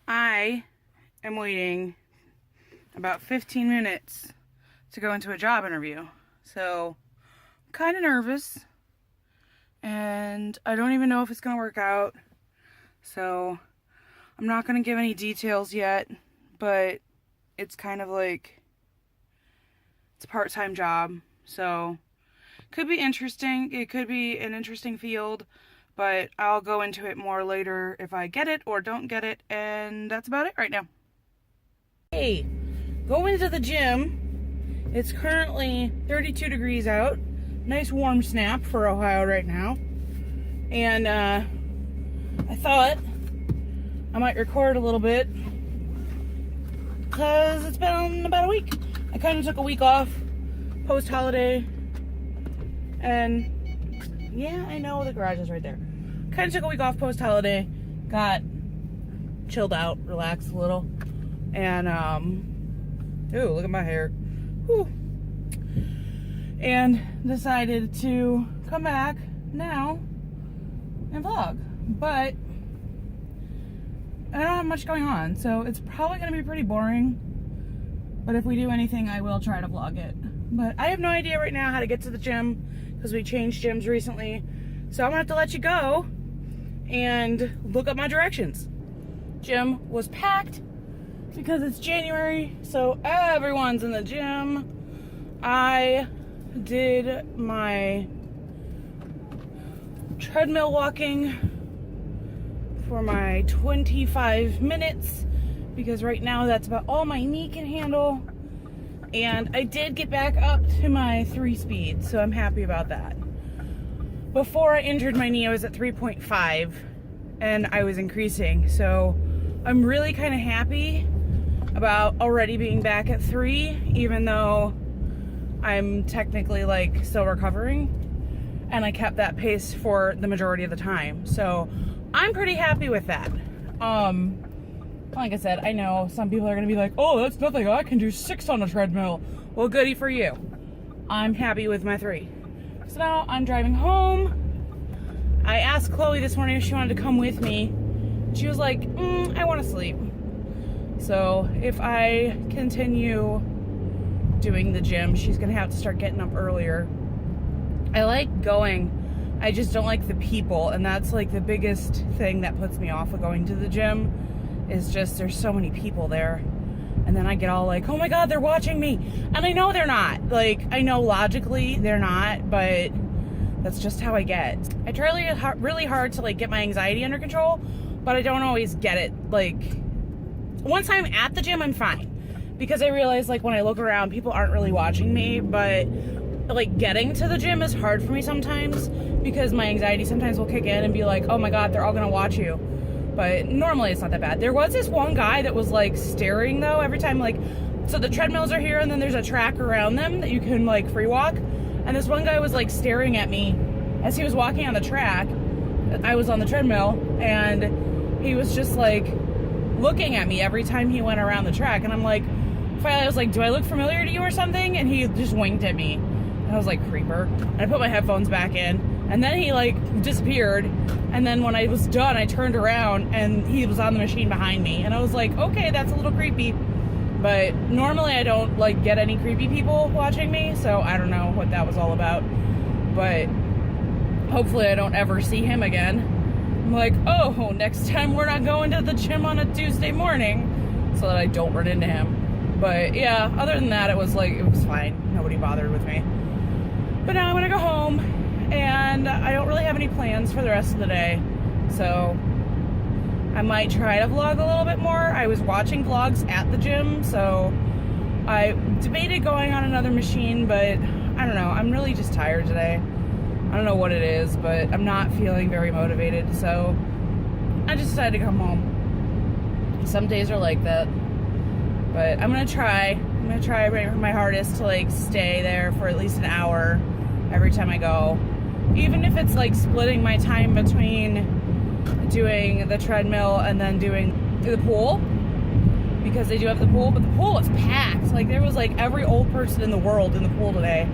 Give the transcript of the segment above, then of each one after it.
I am waiting about 15 minutes to go into a job interview. So I'm kind of nervous and I don't even know if it's going to work out. So I'm not going to give any details yet, but it's kind of like, it's a part-time job. So could be interesting. It could be an interesting field, but I'll go into it more later if I get it or don't get it, and that's about it right now. Hey, going to the gym. It's currently 32 degrees out. Nice warm snap for Ohio right now. And I thought I might record a little bit because it's been about a week. I kind of took a week off post-holiday, and yeah, I know the garage is right there. Kind of took a week off post-holiday, got chilled out, relaxed a little, and ooh, look at my hair. Whew. And decided to come back now and vlog. But I don't have much going on, so it's probably going to be pretty boring. But if we do anything, I will try to vlog it. But I have no idea right now how to get to the gym because we changed gyms recently. So I'm gonna have to let you go and look up my directions. Gym was packed because it's January, so everyone's in the gym. I did my treadmill walking for my 25 minutes because right now that's about all my knee can handle. And I did get back up to my 3 speed, so I'm happy about that. Before I injured my knee, I was at 3.5, and I was increasing. So I'm really kind of happy about already being back at 3, even though I'm technically like still recovering. And I kept that pace for the majority of the time. So I'm pretty happy with that. Like I said, I know some people are going to be like, oh, that's nothing. I can do 6 on a treadmill. Well, goody for you. I'm happy with my 3. So now I'm driving home. I asked Chloe this morning if she wanted to come with me. She was like, I want to sleep. So if I continue doing the gym, she's going to have to start getting up earlier. I like going. I just don't like the people. And that's like the biggest thing that puts me off of going to the gym. Is just there's so many people there, and then I get all like, oh my god, they're watching me, and I know they're not. Like, I know logically they're not, but that's just how I get. I try really hard to like get my anxiety under control, but I don't always get it. Like, once I'm at the gym, I'm fine, because I realize like when I look around, people aren't really watching me. But like getting to the gym is hard for me sometimes because my anxiety sometimes will kick in and be like, oh my god, they're all gonna watch you. But normally it's not that bad. There was this one guy that was like staring though every time, like, so the treadmills are here and then there's a track around them that you can like free walk. And this one guy was like staring at me as he was walking on the track. I was on the treadmill and he was just like looking at me every time he went around the track. And I'm like, finally I was like, do I look familiar to you or something? And he just winked at me. And I was like, creeper. And I put my headphones back in. And then he like disappeared. And then when I was done, I turned around and he was on the machine behind me. And I was like, okay, that's a little creepy. But normally I don't like get any creepy people watching me. So I don't know what that was all about. But hopefully I don't ever see him again. I'm like, oh, next time we're not going to the gym on a Tuesday morning, so that I don't run into him. But yeah, other than that, it was fine. Nobody bothered with me. But now I'm gonna go home. And I don't really have any plans for the rest of the day. So I might try to vlog a little bit more. I was watching vlogs at the gym, so I debated going on another machine, but I don't know. I'm really just tired today. I don't know what it is, but I'm not feeling very motivated, so I just decided to come home. Some days are like that, but I'm gonna try my hardest to like stay there for at least an hour every time I go, even if it's like splitting my time between doing the treadmill and then doing the pool, because they do have the pool, but the pool was packed. Like, there was like every old person in the world in the pool today.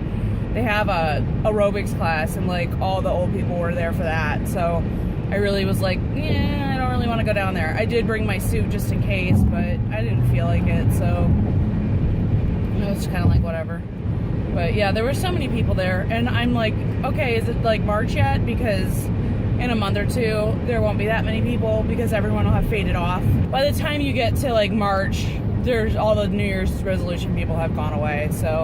They have a aerobics class, and like all the old people were there for that. So I really was like, yeah, I don't really want to go down there. I did bring my suit just in case, but I didn't feel like it, so it was kind of like whatever. But yeah, there were so many people there, and I'm like, okay, is it like March yet? Because in a month or two, there won't be that many people because everyone will have faded off. By the time you get to like March, there's all the New Year's resolution people have gone away. So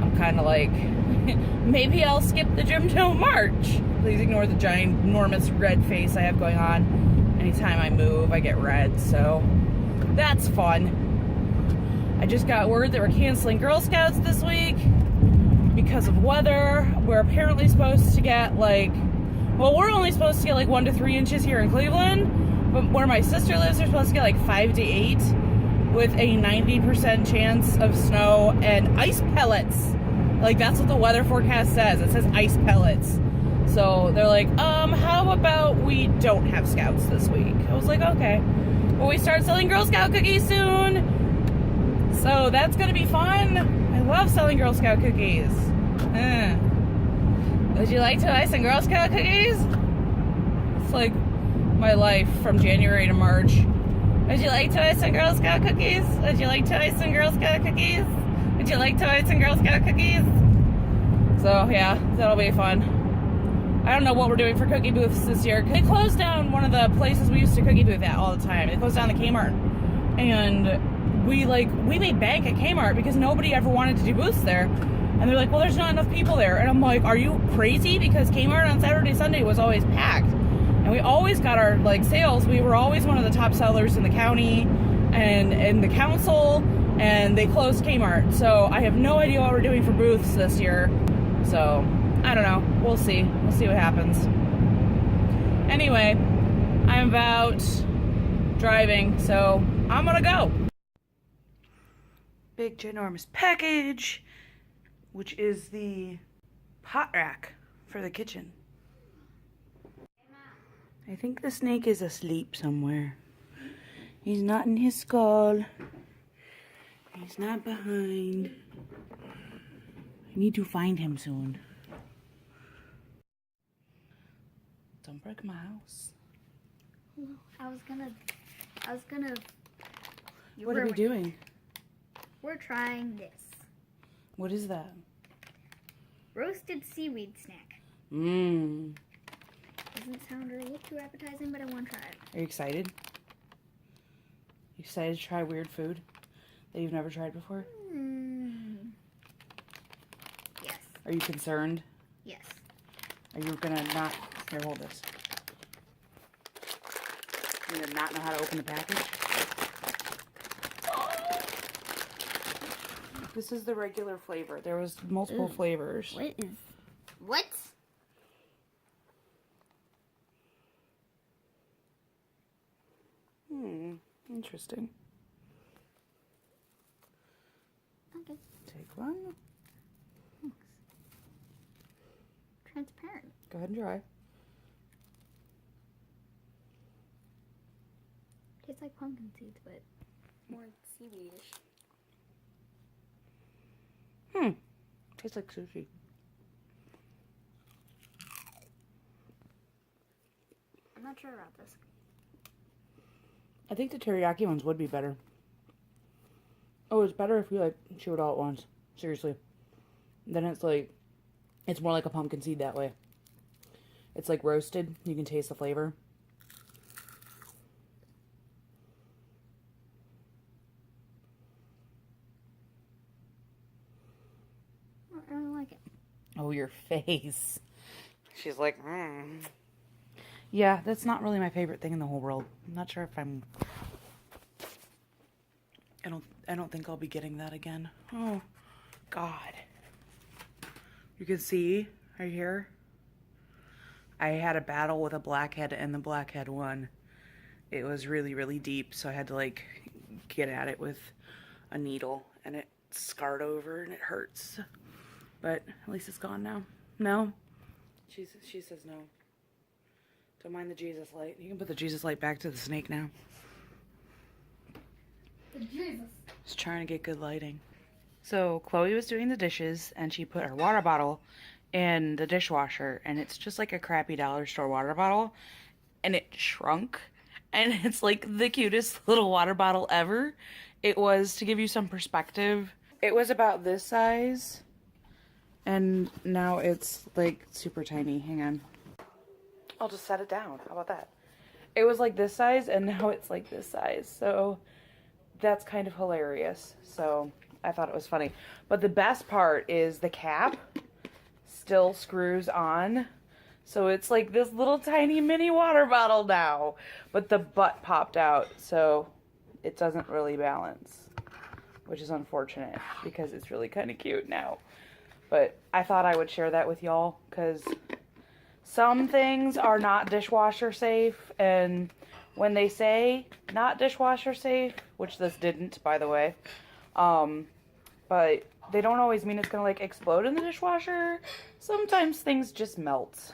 I'm kind of like, maybe I'll skip the gym till March. Please ignore the giant, enormous red face I have going on. Anytime I move, I get red. So that's fun. I just got word that we're canceling Girl Scouts this week because of weather. We're apparently supposed to get like, well, we're only supposed to get like 1 to 3 inches here in Cleveland, but where my sister lives, they're supposed to get like 5 to 8 with a 90% chance of snow and ice pellets. Like, that's what the weather forecast says. It says ice pellets. So they're like, how about we don't have Scouts this week? I was like, okay. Well, we start selling Girl Scout cookies soon, so that's gonna be fun. I love selling Girl Scout cookies. Would you like to buy some Girl Scout cookies? It's like my life from January to March. Would you like to buy some Girl Scout cookies? Would you like to buy some Girl Scout cookies? Would you like to buy some Girl Scout cookies? So yeah, that'll be fun. I don't know what we're doing for cookie booths this year. They closed down one of the places we used to cookie booth at all the time. They closed down the Kmart. And we made bank at Kmart because nobody ever wanted to do booths there. And they're like, well, there's not enough people there. And I'm like, are you crazy? Because Kmart on Saturday, Sunday was always packed. And we always got our like sales. We were always one of the top sellers in the county and in the council. And they closed Kmart. So I have no idea what we're doing for booths this year. So I don't know. We'll see. We'll see what happens. Anyway, I'm about driving, so I'm gonna go. Big ginormous package, which is the pot rack for the kitchen. I think the snake is asleep somewhere. He's not in his skull. He's not behind. I need to find him soon. Don't break my house. I was gonna. What are we doing? We're trying this. What is that? Roasted seaweed snack. Mmm. Doesn't sound or look too appetizing, but I want to try it. Are you excited? You excited to try weird food that you've never tried before? Yes. Are you concerned? Yes. Are you gonna not... Here, hold this. You're gonna not know how to open the package? This is the regular flavor. There was multiple flavors. What? Interesting. Okay. Take one. Thanks. Transparent. Go ahead and try. Tastes like pumpkin seeds, but more seaweedish. Tastes like sushi. I'm not sure about this. I think the teriyaki ones would be better. Oh, it's better if you like chew it all at once. Seriously. Then it's like, it's more like a pumpkin seed that way. It's like roasted. You can taste the flavor. I don't like it. Oh, your face. She's like, Yeah, that's not really my favorite thing in the whole world. I'm not sure if I don't think I'll be getting that again. Oh, God. You can see right here. I had a battle with a blackhead and the blackhead won. It was really, really deep, so I had to like get at it with a needle, and it scarred over and it hurts. But at least it's gone now. No? She says no. Don't mind the Jesus light. You can put the Jesus light back to the snake now. The Jesus. Just trying to get good lighting. So Chloe was doing the dishes, and she put her water bottle in the dishwasher, and it's just like a crappy dollar store water bottle, and it shrunk, and it's like the cutest little water bottle ever. It was, to give you some perspective, it was about this size, and now it's like super tiny. Hang on. I'll just set it down. How about that? It was like this size, and now it's like this size, so that's kind of hilarious. So I thought it was funny. But the best part is the cap still screws on. So it's like this little tiny mini water bottle now. But the butt popped out, so it doesn't really balance, which is unfortunate because it's really kind of cute now. But I thought I would share that with y'all because some things are not dishwasher safe, and when they say not dishwasher safe, which this didn't, by the way, but they don't always mean it's gonna like explode in the dishwasher. Sometimes things just melt.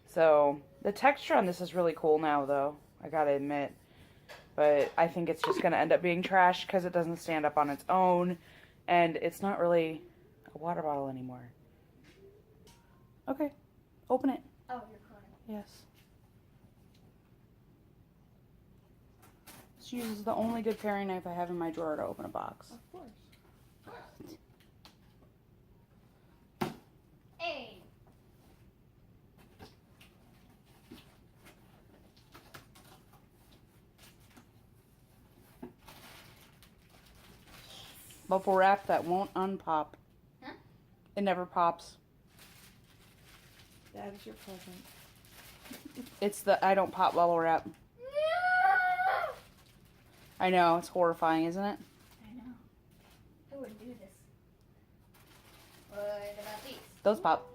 So the texture on this is really cool now, though, I gotta admit. But I think it's just gonna end up being trash because it doesn't stand up on its own, and it's not really a water bottle anymore. Okay, open it. Oh, you're crying. Yes. This uses the only good paring knife I have in my drawer to open a box. Of course. Hey. Bubble wrap that won't unpop. Huh? It never pops. That is your present. It's the I don't pop bubble wrap. No! I know, it's horrifying, isn't it? I know. Who would do this? What about these? Those pop.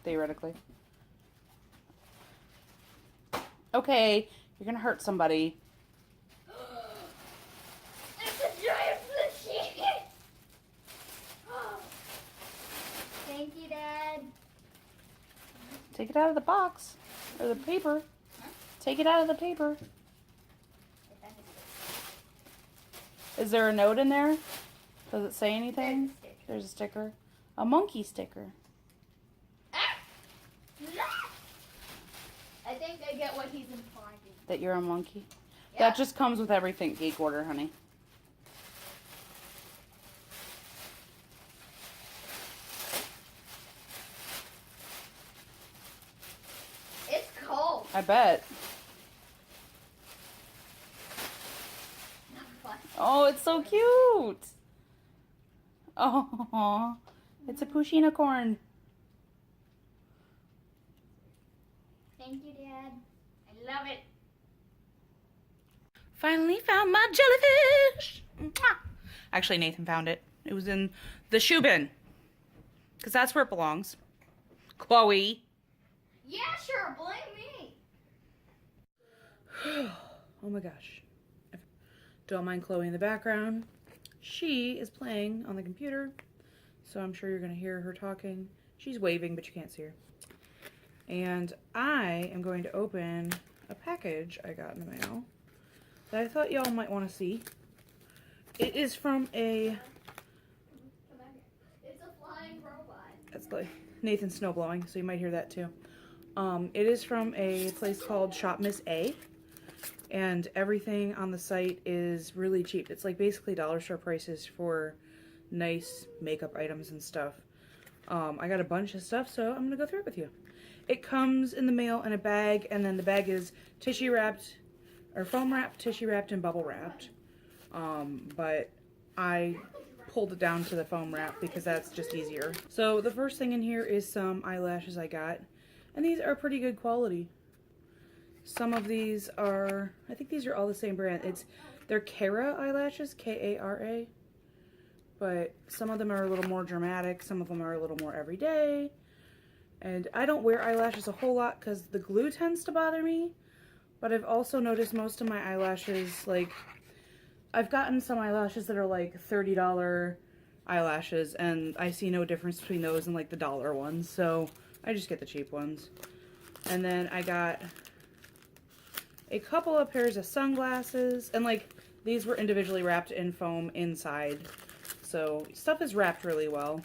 Theoretically. Okay, you're gonna hurt somebody. It's a giant plushie! Thank you, Dad. Take it out of the box. Or the paper. Huh? Take it out of the paper. Is there a note in there? Does it say anything? There's a sticker. A monkey sticker. I think I get what he's implying. That you're a monkey? Yeah. That just comes with everything Geek order, honey. It's cold. I bet. Not fun. Oh, it's so cute. Oh, it's a pushinicorn. Thank you, Dad. I love it. Finally found my jellyfish. Mwah. Actually, Nathan found it. It was in the shoe bin. Because that's where it belongs. Chloe. Yeah, sure. Blame me. Oh my gosh. Don't mind Chloe in the background. She is playing on the computer, so I'm sure you're going to hear her talking. She's waving, but you can't see her. And I am going to open a package I got in the mail that I thought y'all might want to see. It is from a... It's a flying robot. That's like Nathan snow blowing, so you might hear that too. It is from a place called Shop Miss A, and everything on the site is really cheap. It's like basically dollar store prices for nice makeup items and stuff. I got a bunch of stuff, so I'm gonna go through it with you. It comes in the mail in a bag, and then the bag is tissue wrapped, or foam wrapped, tissue wrapped, and bubble wrapped. But I pulled it down to the foam wrap because that's just easier. So the first thing in here is some eyelashes I got. And these are pretty good quality. Some of these are, I think these are all the same brand. They're Kara eyelashes, K-A-R-A. But some of them are a little more dramatic. Some of them are a little more everyday. And I don't wear eyelashes a whole lot because the glue tends to bother me. But I've also noticed most of my eyelashes, like, I've gotten some eyelashes that are like $30 eyelashes, and I see no difference between those and like the dollar ones. So I just get the cheap ones. And then I got a couple of pairs of sunglasses, and like these were individually wrapped in foam inside. So stuff is wrapped really well.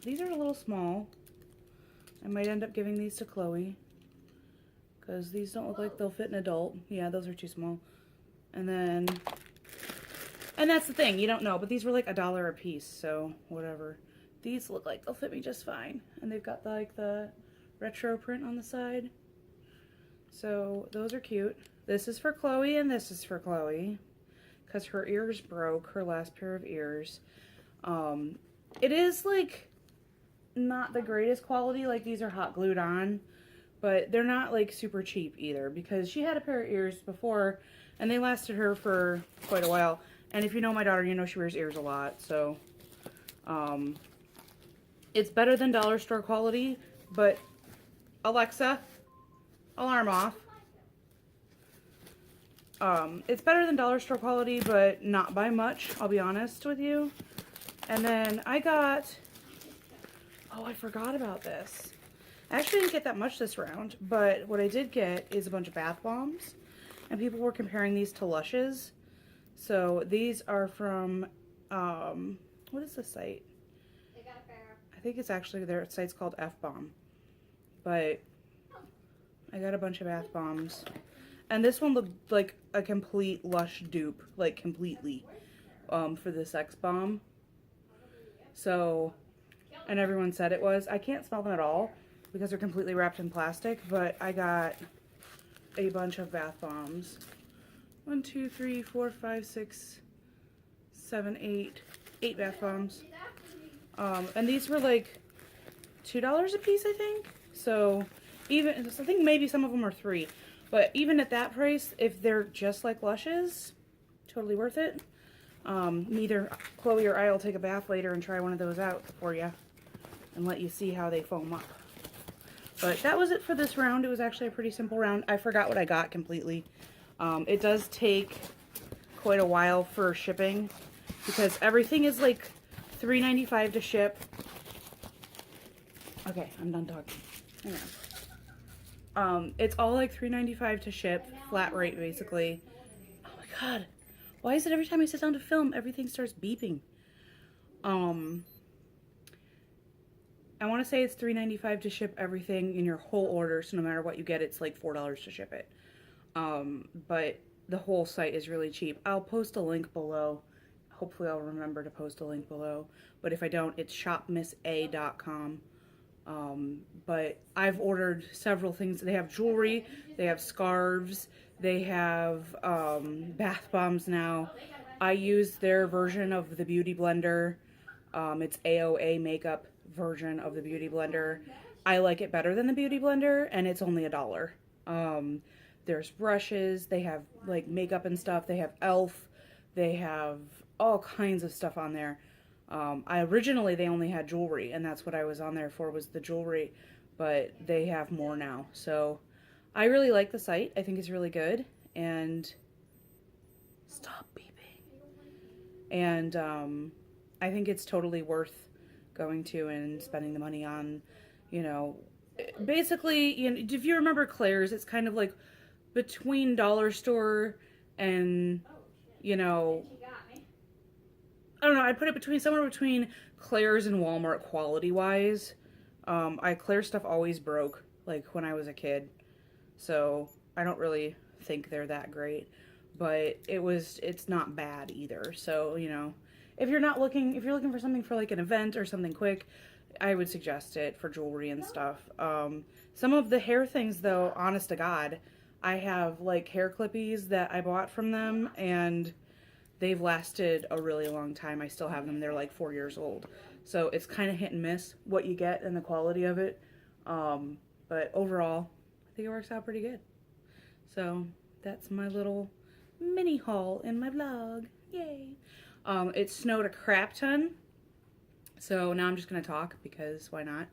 These are a little small. I might end up giving these to Chloe because these don't look like they'll fit an adult. Yeah, those are too small. And then, and that's the thing, you don't know, but these were like $1 a piece, so whatever. These look like they'll fit me just fine. And they've got like the retro print on the side. So those are cute. This is for Chloe and this is for Chloe because her ears broke, her last pair of ears. It is like not the greatest quality, like these are hot glued on, but they're not like super cheap either because she had a pair of ears before and they lasted her for quite a while. And if you know my daughter, you know she wears ears a lot, so it's better than dollar store quality, but Alexa, alarm off. It's better than dollar store quality, but not by much, I'll be honest with you. And then I got, oh, I forgot about this. I actually didn't get that much this round, but what I did get is a bunch of bath bombs. And people were comparing these to Lushes. So these are from, what is the site? They got a pair. I think it's actually, their site's called F-Bomb. But I got a bunch of bath bombs. And this one looked like a complete Lush dupe, like completely, for the Sex Bomb. So, and everyone said it was. I can't smell them at all because they're completely wrapped in plastic, but I got a bunch of bath bombs. 1, 2, 3, 4, 5, 6, 7, 8. 8 bath bombs. And these were like $2 a piece, I think. So, even, I think maybe some of them are $3. But even at that price, if they're just like Lushes, totally worth it. Neither Chloe or I will take a bath later and try one of those out for you and let you see how they foam up. But that was it for this round. It was actually a pretty simple round. I forgot what I got completely. It does take quite a while for shipping because everything is like $3.95 to ship. Okay, I'm done talking. Hang on. It's all like $3.95 to ship, flat rate basically. Oh my god. Why is it every time I sit down to film, everything starts beeping? I want to say it's $3.95 to ship everything in your whole order, so no matter what you get, it's like $4 to ship it. But the whole site is really cheap. I'll post a link below. Hopefully I'll remember to post a link below. But if I don't, it's shopmissa.com. But I've ordered several things. They have jewelry, they have scarves, they have bath bombs now. I use their version of the Beauty Blender. It's AOA makeup version of the Beauty Blender. I like it better than the Beauty Blender, and it's only $1. There's brushes, they have like makeup and stuff, they have e.l.f., they have all kinds of stuff on there. Originally they only had jewelry, and that's what I was on there for, was the jewelry, but they have more now. So I really like the site. I think it's really good, and stop beeping. And I think it's totally worth going to and spending the money on, you know, basically, you know, if you remember Claire's, it's kind of like between dollar store and, you know, I don't know, I'd put it between, somewhere between Claire's and Walmart quality-wise. Claire stuff always broke, like, when I was a kid. So, I don't really think they're that great. But it's not bad either. So, you know, if you're looking for something for, like, an event or something quick, I would suggest it for jewelry and stuff. Some of the hair things, though, honest to God, I have, like, hair clippies that I bought from them, and they've lasted a really long time. I still have them. They're like 4 years old. So it's kind of hit and miss what you get and the quality of it. But overall, I think it works out pretty good. So that's my little mini haul in my vlog. Yay! It snowed a crap ton. So now I'm just gonna talk because why not?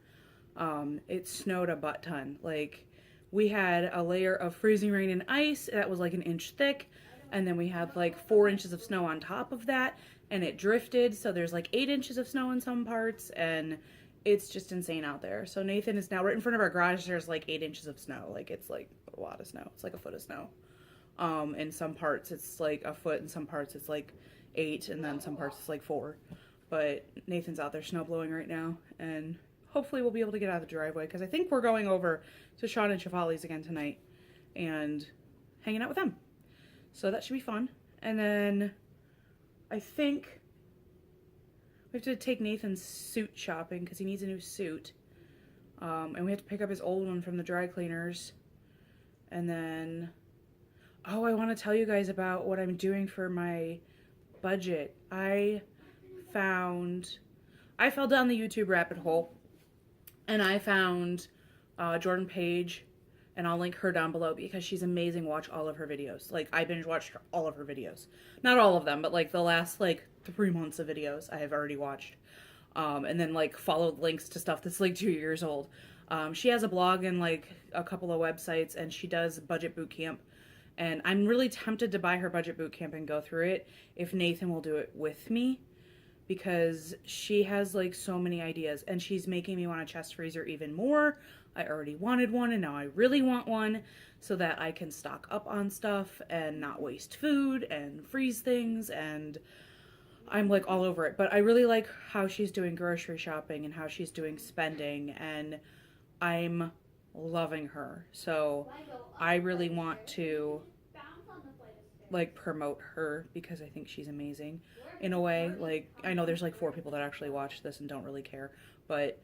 It snowed a butt ton. Like, we had a layer of freezing rain and ice that was like an inch thick, and then we had like 4 inches of snow on top of that, and it drifted, so there's like 8 inches of snow in some parts, and it's just insane out there. So Nathan is now right in front of our garage. There's like 8 inches of snow. Like, it's like a lot of snow. It's like a foot of snow. In some parts it's like a foot, in some parts it's like 8, and then some parts it's like 4. But Nathan's out there snow blowing right now, and hopefully we'll be able to get out of the driveway, because I think we're going over to Sean and Shafali's again tonight and hanging out with them. So that should be fun. And then I think we have to take Nathan's suit shopping because he needs a new suit. And we have to pick up his old one from the dry cleaners. And then, oh, I want to tell you guys about what I'm doing for my budget. I fell down the YouTube rabbit hole, and I found Jordan Page, and I'll link her down below because she's amazing. Watch all of her videos. Like, I binge watched all of her videos. Not all of them, but like the last like 3 months of videos I have already watched. And then like followed links to stuff that's like 2 years old. She has a blog and like a couple of websites, and she does budget boot camp. And I'm really tempted to buy her budget boot camp and go through it if Nathan will do it with me, because she has like so many ideas, and she's making me want a chest freezer even more. I already wanted one, and now I really want one so that I can stock up on stuff and not waste food and freeze things, and I'm like all over it. But I really like how she's doing grocery shopping and how she's doing spending, and I'm loving her. So I really want to like promote her because I think she's amazing in a way. Like, I know there's like 4 people that actually watch this and don't really care, but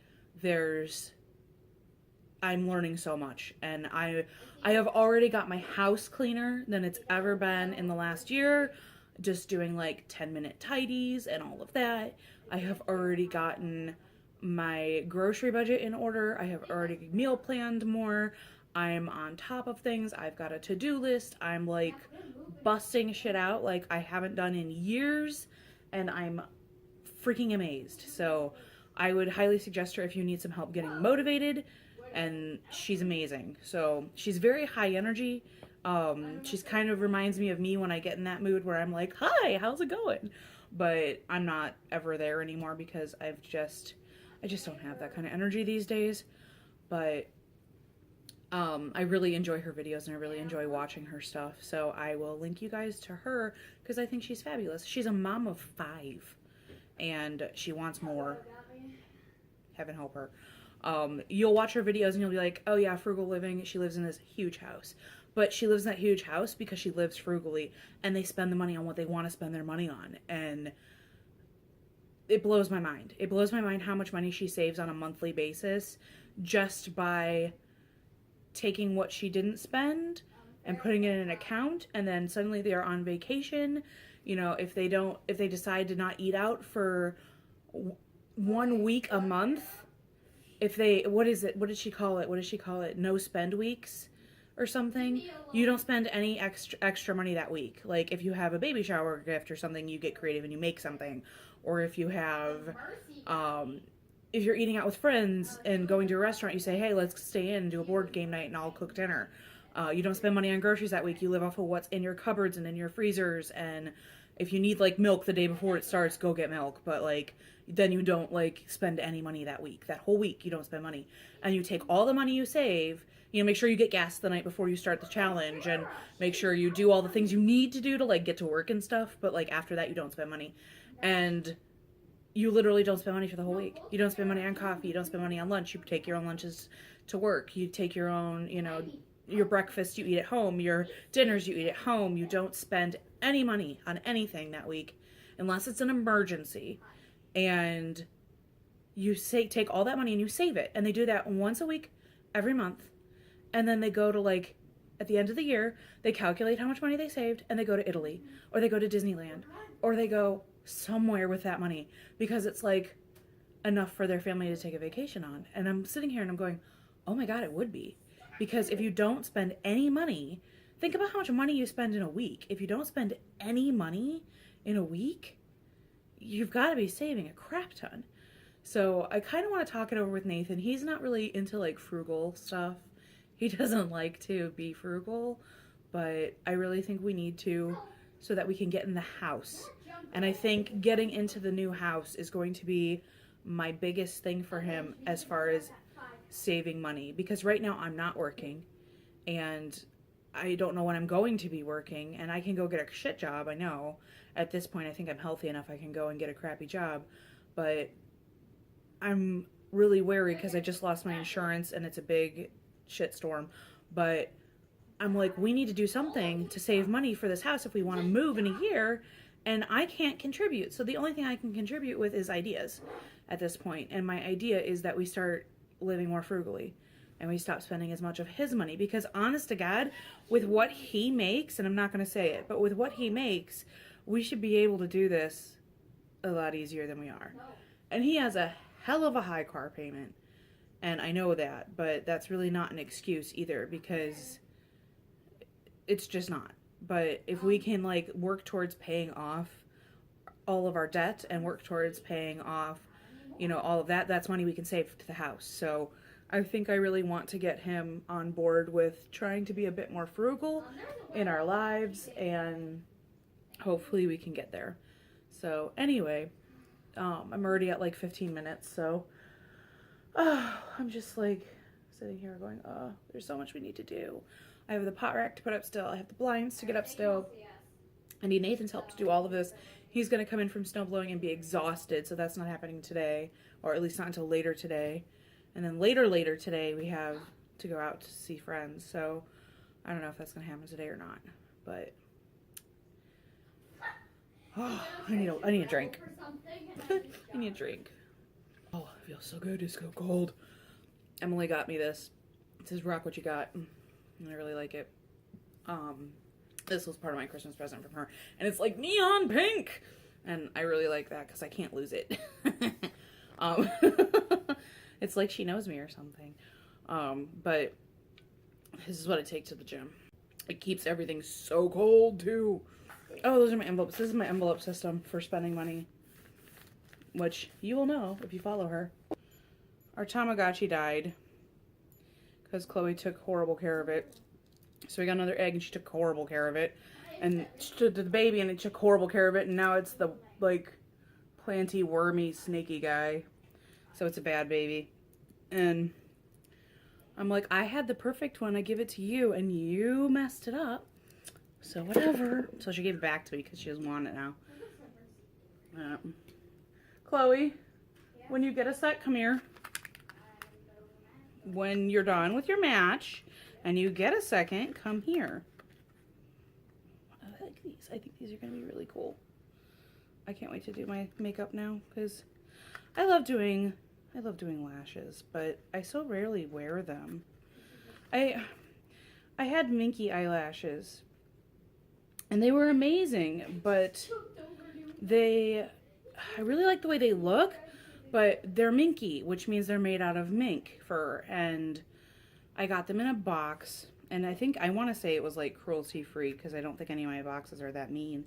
I'm learning so much, and I have already got my house cleaner than it's ever been in the last year, just doing like 10-minute tidies and all of that. I have already gotten my grocery budget in order. I have already meal planned more. I'm on top of things. I've got a to-do list. I'm like busting shit out like I haven't done in years, and I'm freaking amazed. So I would highly suggest her if you need some help getting motivated, and she's amazing. So she's very high energy. She's kind of reminds me of me when I get in that mood where I'm like, hi, how's it going? But I'm not ever there anymore because I just don't have that kind of energy these days. But I really enjoy her videos, and I really enjoy watching her stuff. So I will link you guys to her because I think she's fabulous. She's a mom of 5, and she wants more. Heaven help her. You'll watch her videos and you'll be like, oh yeah, frugal living. She lives in this huge house. But she lives in that huge house because she lives frugally, and they spend the money on what they want to spend their money on. And it blows my mind. It blows my mind how much money she saves on a monthly basis just by taking what she didn't spend and putting it in an account, and then suddenly they're on vacation. You know, if they decide to not eat out for 1 week a month, if they, what did she call it? No spend weeks or something. You don't spend any extra money that week. Like, if you have a baby shower gift or something, you get creative and you make something. Or if you have, if you're eating out with friends and going to a restaurant, you say, hey, let's stay in and do a board game night and I'll cook dinner. You don't spend money on groceries that week. You live off of what's in your cupboards and in your freezers. And if you need like milk the day before it starts, go get milk. But like, then you don't like spend any money that week. That whole week you don't spend money. And you take all the money you save, you know, make sure you get gas the night before you start the challenge, and make sure you do all the things you need to do to like get to work and stuff. But like after that, you don't spend money. And you literally don't spend money for the whole week. You don't spend money on coffee. You don't spend money on lunch. You take your own lunches to work. You take your own, you know, your breakfast you eat at home. Your dinners you eat at home. You don't spend any money on anything that week unless it's an emergency. And you take all that money and you save it. And they do that once a week, every month. And then they go to like, at the end of the year, they calculate how much money they saved, and they go to Italy, or they go to Disneyland, or they go somewhere with that money, because it's like enough for their family to take a vacation on. And I'm sitting here and I'm going, oh my God, it would be. Because if you don't spend any money, think about how much money you spend in a week. If you don't spend any money in a week, you've got to be saving a crap ton. So I kind of want to talk it over with Nathan. He's not really into like frugal stuff. He doesn't like to be frugal, but I really think we need to so that we can get in the house. And I think getting into the new house is going to be my biggest thing for him as far as saving money. Because right now I'm not working and I don't know when I'm going to be working, and I can go get a shit job, I know. At this point I think I'm healthy enough I can go and get a crappy job, but I'm really wary because I just lost my insurance and it's a big shitstorm. But I'm like, we need to do something to save money for this house if we want to move in a year, and I can't contribute. So the only thing I can contribute with is ideas at this point. And my idea is that we start living more frugally and we stop spending as much of his money, because honest to God, with what he makes, and I'm not going to say it, but with what he makes, we should be able to do this a lot easier than we are. And he has a hell of a high car payment, and I know that, but that's really not an excuse either, because it's just not. But if we can like work towards paying off all of our debt and work towards paying off, you know, all of that, that's money we can save to the house. So I think I really want to get him on board with trying to be a bit more frugal in our lives, and hopefully we can get there. So anyway, I'm already at like 15 minutes, so I'm just like sitting here going, there's so much we need to do. I have the pot rack to put up still. I have the blinds to get up still. I need Nathan's help to do all of this. He's going to come in from snow blowing and be exhausted, so that's not happening today, or at least not until later today. And then later today, we have to go out to see friends. So I don't know if that's going to happen today or not, but I need a drink. I need a drink. Oh, it feels so good. It's so cold. Emily got me this. It says rock what you got. And I really like it. This was part of my Christmas present from her. And it's like neon pink. And I really like that because I can't lose it. It's like she knows me or something. But this is what I take to the gym. It keeps everything so cold too. Oh, those are my envelopes. This is my envelope system for spending money, which you will know if you follow her. Our Tamagotchi died because Chloe took horrible care of it. So we got another egg and she took horrible care of it. And she took the baby and it took horrible care of it. And now it's the, like, planty, wormy, snaky guy. So it's a bad baby. And I'm like, I had the perfect one. I give it to you and you messed it up. So whatever. So she gave it back to me because she doesn't want it now. Chloe, when you get a set, come here. When you're done with your match and you get a second, come here. I like these. I think these are going to be really cool. I can't wait to do my makeup now because I love doing lashes, but I so rarely wear them. I had minky eyelashes and they were amazing, but I really like the way they look, but they're minky, which means they're made out of mink fur, and I got them in a box, and I want to say it was like cruelty free because I don't think any of my boxes are that mean,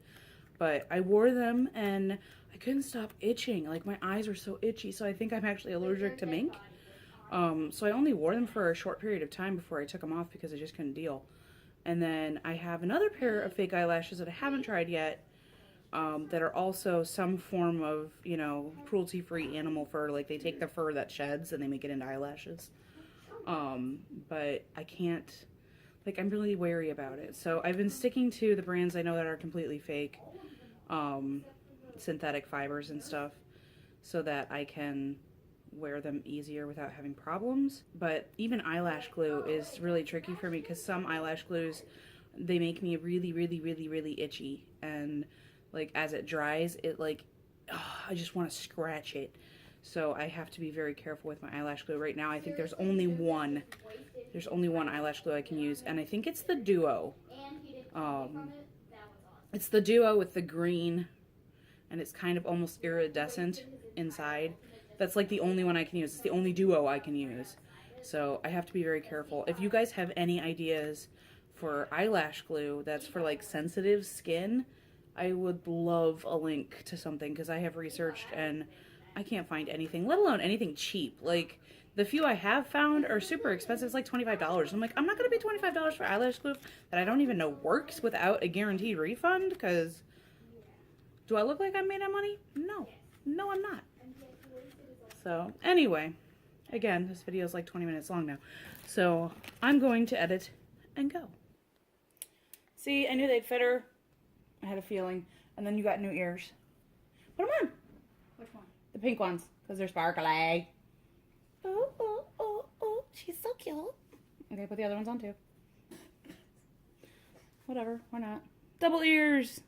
but I wore them and I couldn't stop itching. Like my eyes were so itchy, so I think I'm actually allergic to mink. So I only wore them for a short period of time before I took them off because I just couldn't deal. And then I have another pair of fake eyelashes that I haven't tried yet, that are also some form of, you know, cruelty-free animal fur. Like they take the fur that sheds and they make it into eyelashes. But I can't, like, I'm really wary about it. So I've been sticking to the brands I know that are completely fake, synthetic fibers and stuff, so that I can wear them easier without having problems. But even eyelash glue is really tricky for me because some eyelash glues, they make me really itchy, and like as it dries, it like, I just want to scratch it. So I have to be very careful with my eyelash glue. Right now I think there's only one eyelash glue I can use, and I think it's the Duo. It's the Duo with the green, and it's kind of almost iridescent inside. That's like the only one I can use. It's the only Duo I can use. So I have to be very careful. If you guys have any ideas for eyelash glue that's for like sensitive skin, I would love a link to something, because I have researched and I can't find anything, let alone anything cheap. Like, the few I have found are super expensive. It's like $25. I'm like, I'm not going to pay $25 for eyelash glue that I don't even know works without a guaranteed refund, because do I look like I'm made of money? No. No, I'm not. So, anyway, again, this video is like 20 minutes long now. So, I'm going to edit and go. See, I knew they'd fit her. I had a feeling. And then you got new ears. Put them on. Which one? The pink ones, because they're sparkly. Oh, oh, oh, oh, she's so cute. Okay, put the other ones on too. Whatever, why not? Double ears.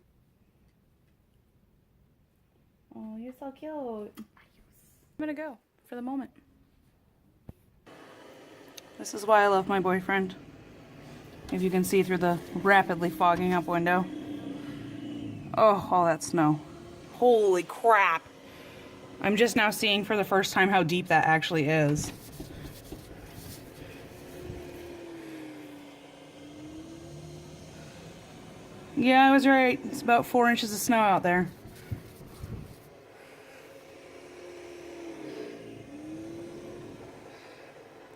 Oh, you're so cute. I'm gonna go for the moment. This is why I love my boyfriend. If you can see through the rapidly fogging up window. Oh, all that snow. Holy crap. I'm just now seeing for the first time how deep that actually is. Yeah, I was right. It's about 4 inches of snow out there.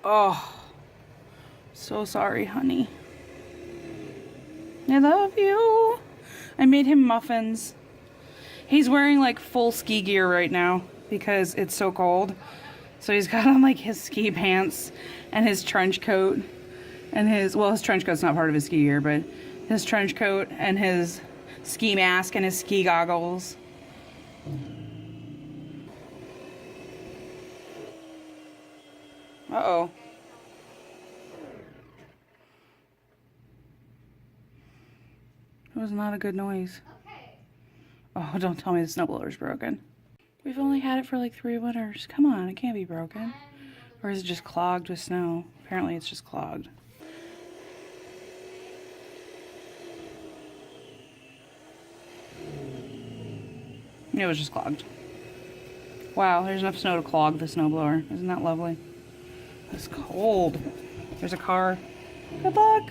Oh, so sorry, honey. I love you. I made him muffins. He's wearing like full ski gear right now because it's so cold. So he's got on like his ski pants and his trench coat and his trench coat's not part of his ski gear, but his trench coat and his ski mask and his ski goggles. Uh-oh. It was not a good noise. Okay. Oh, don't tell me the snowblower's broken. We've only had it for like 3 winters. Come on, it can't be broken. Or is it just clogged with snow? Apparently it's just clogged. It was just clogged. Wow, there's enough snow to clog the snowblower. Isn't that lovely? It's cold. There's a car. Good luck.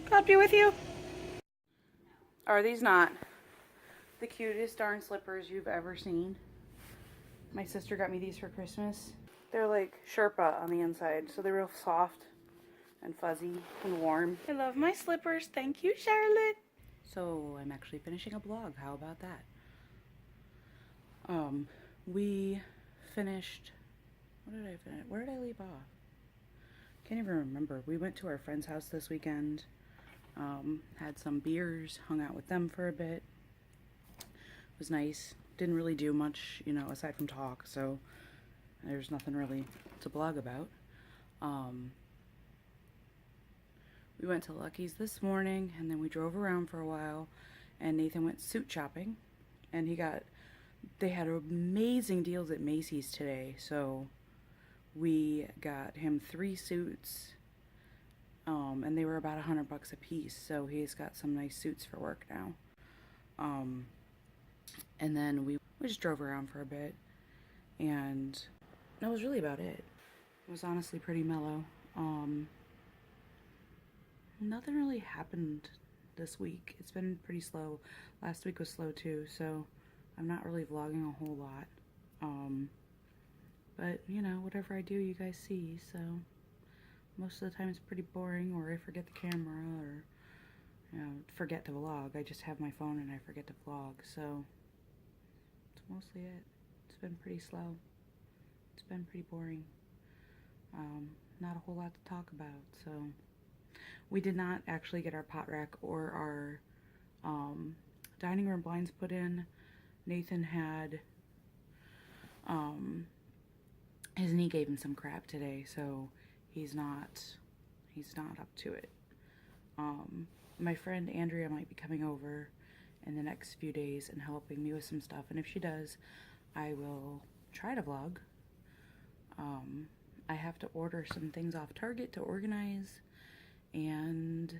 God be with you. Are these not the cutest darn slippers you've ever seen? My sister got me these for Christmas. They're like Sherpa on the inside, so they're real soft and fuzzy and warm. I love my slippers. Thank you, Charlotte. So I'm actually finishing a vlog. How about that? We finished, what did I finish? Where did I leave off? Can't even remember. We went to our friend's house this weekend, had some beers, hung out with them for a bit. It was nice. Didn't really do much, you know, aside from talk, so there's nothing really to blog about. We went to Lucky's this morning, and then we drove around for a while, and Nathan went suit shopping, and they had amazing deals at Macy's today, so we got him 3 suits, and they were about $100 a piece, so he's got some nice suits for work now. And then we just drove around for a bit, and that was really about it. It was honestly pretty mellow. Nothing really happened this week. It's been pretty slow. Last week was slow too, so I'm not really vlogging a whole lot. But, you know, whatever I do, you guys see, so most of the time it's pretty boring, or I forget the camera, or, you know, forget to vlog. I just have my phone and I forget to vlog, so that's mostly it. It's been pretty slow. It's been pretty boring. Not a whole lot to talk about, so we did not actually get our pot rack or our dining room blinds put in. Nathan had his knee gave him some crap today, so he's not up to it. My friend Andrea might be coming over in the next few days and helping me with some stuff, and if she does, I will try to vlog. I have to order some things off Target to organize, and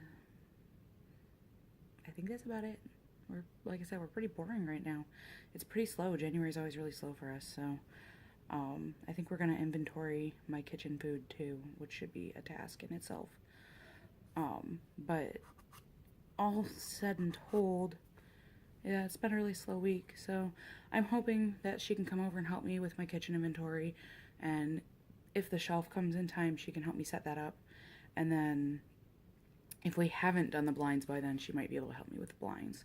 I think that's about it. Like I said, we're pretty boring right now. It's pretty slow. January is always really slow for us, so I think we're going to inventory my kitchen food too, which should be a task in itself. But all said and told, yeah, it's been a really slow week, so I'm hoping that she can come over and help me with my kitchen inventory, and if the shelf comes in time, she can help me set that up, and then if we haven't done the blinds by then, she might be able to help me with the blinds.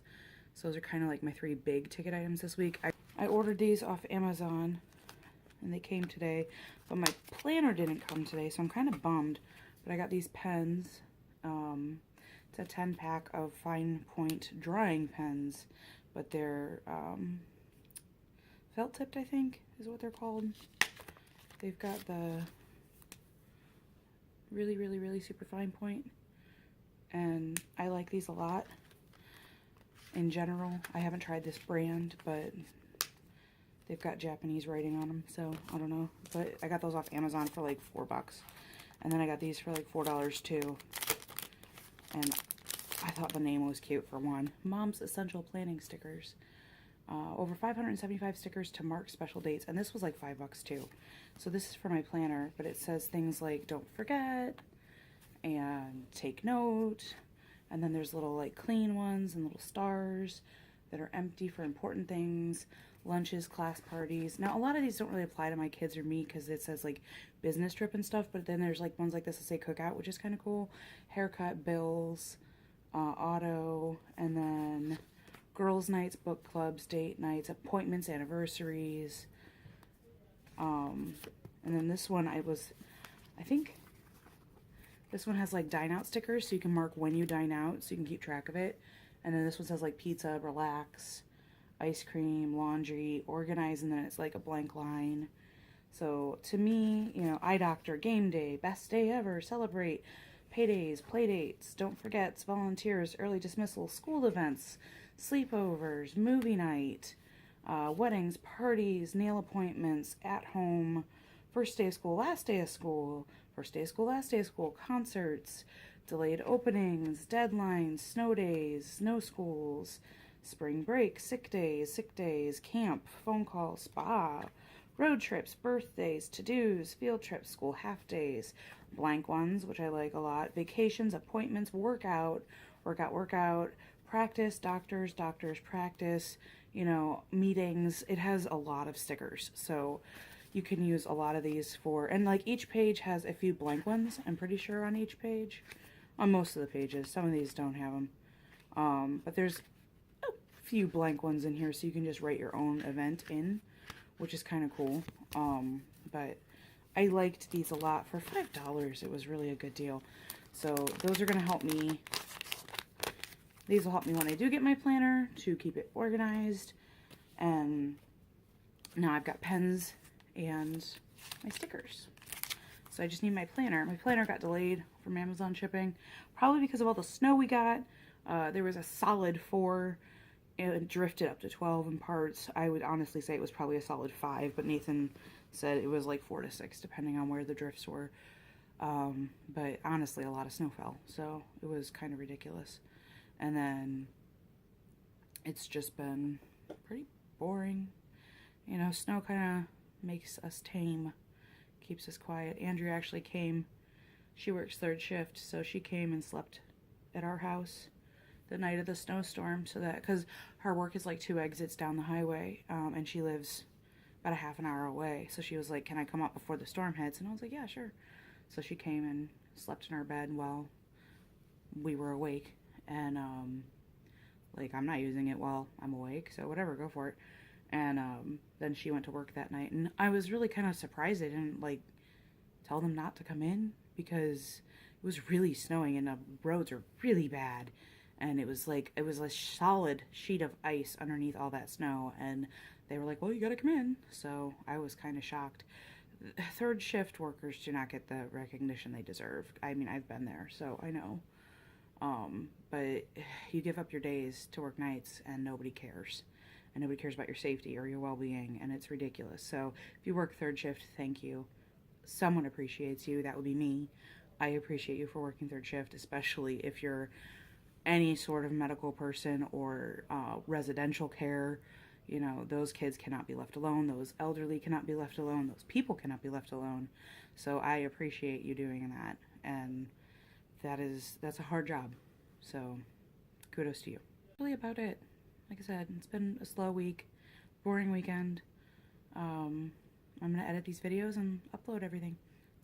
So those are kind of like my 3 big ticket items this week. I ordered these off Amazon, and they came today, but my planner didn't come today, so I'm kind of bummed, but I got these pens. It's a 10-pack of fine point drawing pens, but they're felt tipped, I think is what they're called. They've got the really super fine point, and I like these a lot. In general, I haven't tried this brand, but they've got Japanese writing on them, so I don't know. But I got those off Amazon for like $4, and then I got these for like $4 too. And I thought the name was cute for one. Mom's Essential Planning Stickers. Over 575 stickers to mark special dates. And this was like $5 too. So this is for my planner, but it says things like don't forget and take note. And then there's little like clean ones and little stars that are empty for important things. Lunches, class parties. Now a lot of these don't really apply to my kids or me because it says like business trip and stuff, but then there's like ones like this that say cookout, which is kind of cool. Haircut, bills, auto, and then girls nights, book clubs, date nights, appointments, anniversaries. And then this one I think this one has like dine out stickers, so you can mark when you dine out so you can keep track of it. And then this one says like pizza, relax, ice cream, laundry, organize, and then it's like a blank line. So to me, you know, eye doctor, game day, best day ever, celebrate, paydays, play dates, don't forget, volunteers, early dismissal, school events, sleepovers, movie night, weddings, parties, nail appointments, at home, first day of school, last day of school, first day of school, last day of school, concerts, delayed openings, deadlines, snow days, snow schools, spring break, sick days, camp, phone call, spa, road trips, birthdays, to-dos, field trips, school half-days, blank ones, which I like a lot, vacations, appointments, workout, practice, doctors, practice, you know, meetings. It has a lot of stickers, so you can use a lot of these for, and like each page has a few blank ones, I'm pretty sure, on each page. On most of the pages. Some of these don't have them. But there's a few blank ones in here, so you can just write your own event in, which is kind of cool. But I liked these a lot. For $5, it was really a good deal. So those are going to help me. These will help me when I do get my planner to keep it organized. And now I've got pens and my stickers. So I just need my planner. My planner got delayed from Amazon shipping, probably because of all the snow we got. There was a solid 4, and it drifted up to 12 in parts. I would honestly say it was probably a solid 5, but Nathan said it was like 4 to 6, depending on where the drifts were. But honestly, a lot of snow fell, so it was kind of ridiculous. And then it's just been pretty boring. You know, snow kind of makes us tame. Keeps us quiet. Andrea actually came. She works 3rd shift, so she came and slept at our house the night of the snowstorm, so that, because her work is like 2 exits down the highway, and she lives about a half an hour away. So she was like, "Can I come up before the storm hits?" And I was like, "Yeah, sure." So she came and slept in our bed while we were awake, and like, I'm not using it while I'm awake, so whatever, go for it. And then she went to work that night, and I was really kind of surprised they didn't like tell them not to come in, because it was really snowing and the roads are really bad, and it was a solid sheet of ice underneath all that snow, and they were like, "Well, you gotta come in." So I was kind of shocked. 3rd shift workers do not get the recognition they deserve. I mean, I've been there, so I know. But you give up your days to work nights and nobody cares. And nobody cares about your safety or your well-being, and it's ridiculous. So if you work 3rd shift, thank you. Someone appreciates you. That would be me. I appreciate you for working 3rd shift, especially if you're any sort of medical person or residential care. You know, those kids cannot be left alone. Those elderly cannot be left alone. Those people cannot be left alone. So I appreciate you doing that. And that's a hard job. So kudos to you. Really about it. Like I said, it's been a slow week, boring weekend. I'm gonna edit these videos and upload everything.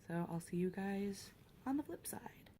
So I'll see you guys on the flip side.